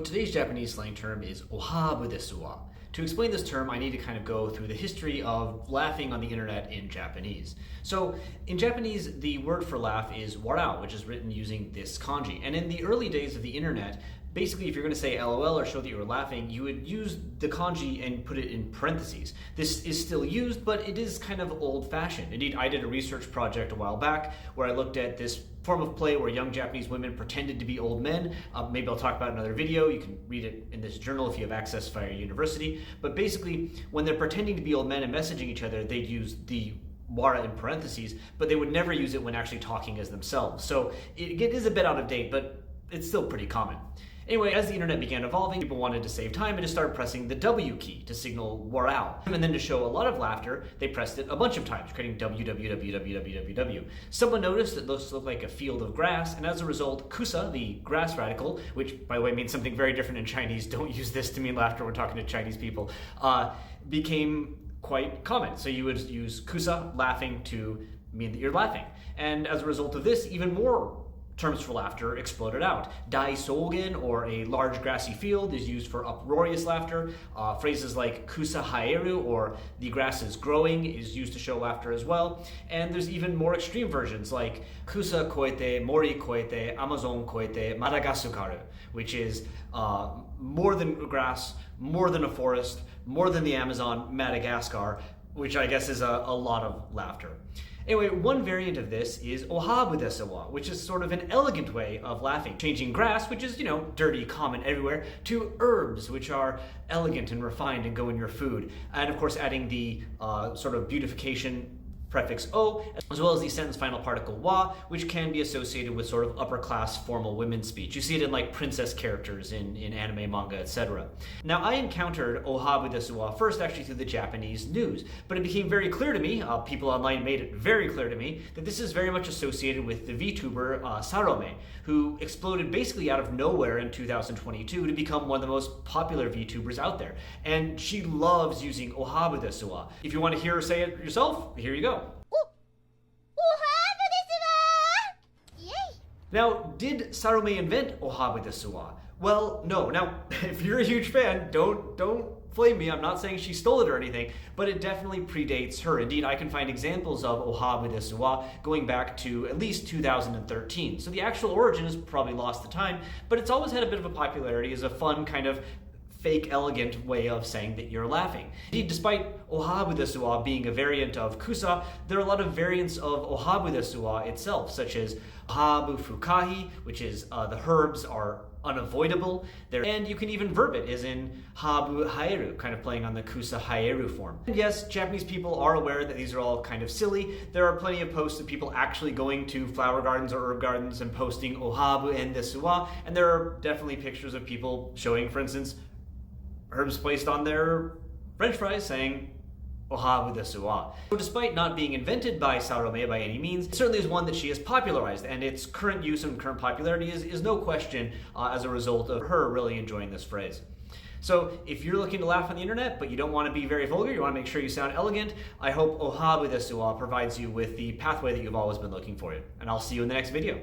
Today's Japanese slang term is o haーぶですわ. To explain this term, I need to kind of go through the history of laughing on the internet in Japanese. So, in Japanese, the word for laugh is warao, which is written using this kanji. And in the early days of the internet, basically, if you're going to say LOL or show that you were laughing, you would use the kanji and put it in parentheses. This is still used, but it is kind of old-fashioned. Indeed, I did a research project a while back where I looked at this form of play where young Japanese women pretended to be old men. Maybe I'll talk about it in another video. You can read it in this journal if you have access via university. But basically, when they're pretending to be old men and messaging each other, they'd use the wara in parentheses, but they would never use it when actually talking as themselves. So it is a bit out of date, but it's still pretty common. Anyway, as the internet began evolving, people wanted to save time and just started pressing the W key to signal warao. And then to show a lot of laughter, they pressed it a bunch of times, creating www. Someone noticed that those looked like a field of grass, and as a result, kusa, the grass radical, which by the way means something very different in Chinese, don't use this to mean laughter when talking to Chinese people, became quite common. So you would use kusa, laughing, to mean that you're laughing. And as a result of this, even more terms for laughter exploded out. Dai sogen, or a large grassy field, is used for uproarious laughter. Phrases like kusa haeru, or the grass is growing, is used to show laughter as well. And there's even more extreme versions like kusa koete, mori koete, Amazon koete, Madagaskaru, which is more than grass, more than a forest, more than the Amazon, Madagascar, which I guess is a lot of laughter. Anyway, one variant of this is o haーぶですわ, which is sort of an elegant way of laughing, changing grass, which is, dirty, common everywhere, to herbs, which are elegant and refined and go in your food. And of course, adding the sort of beautification prefix o, as well as the sentence final particle wa, which can be associated with sort of upper class formal women's speech. You see it in like princess characters in anime, manga, etc. Now, I encountered o haーぶですわfirst actually through the Japanese news, but it became very clear to me, people online made it very clear to me, that this is very much associated with the VTuber Sarome, who exploded basically out of nowhere in 2022 to become one of the most popular VTubers out there. And she loves using o haーぶですわ. If you want to hear her say it yourself, here you go. Now, did Sarome invent o haーぶですわ? Well, no. Now, if you're a huge fan, don't flame me. I'm not saying she stole it or anything, but it definitely predates her. Indeed, I can find examples of o haーぶですわgoing back to at least 2013. So the actual origin is probably lost to time, but it's always had a bit of a popularity as a fun kind of fake, elegant way of saying that you're laughing. Indeed, despite o haーぶですわbeing a variant of kusa, there are a lot of variants of o haーぶですわitself, such as o haーぶfukahi, which is the herbs are unavoidable. And you can even verb it, as in haーぶhaeru, kind of playing on the kusa haeru form. And yes, Japanese people are aware that these are all kind of silly. There are plenty of posts of people actually going to flower gardens or herb gardens and posting o haーぶんですわ, and there are definitely pictures of people showing, for instance, herbs placed on their French fries saying o haーぶですわ. So despite not being invented by Sarome by any means, it certainly is one that she has popularized, and its current use and current popularity is no question as a result of her really enjoying this phrase. So if you're looking to laugh on the internet, but you don't want to be very vulgar, you want to make sure you sound elegant, I hope o haーぶですわprovides you with the pathway that you've always been looking for. And I'll see you in the next video.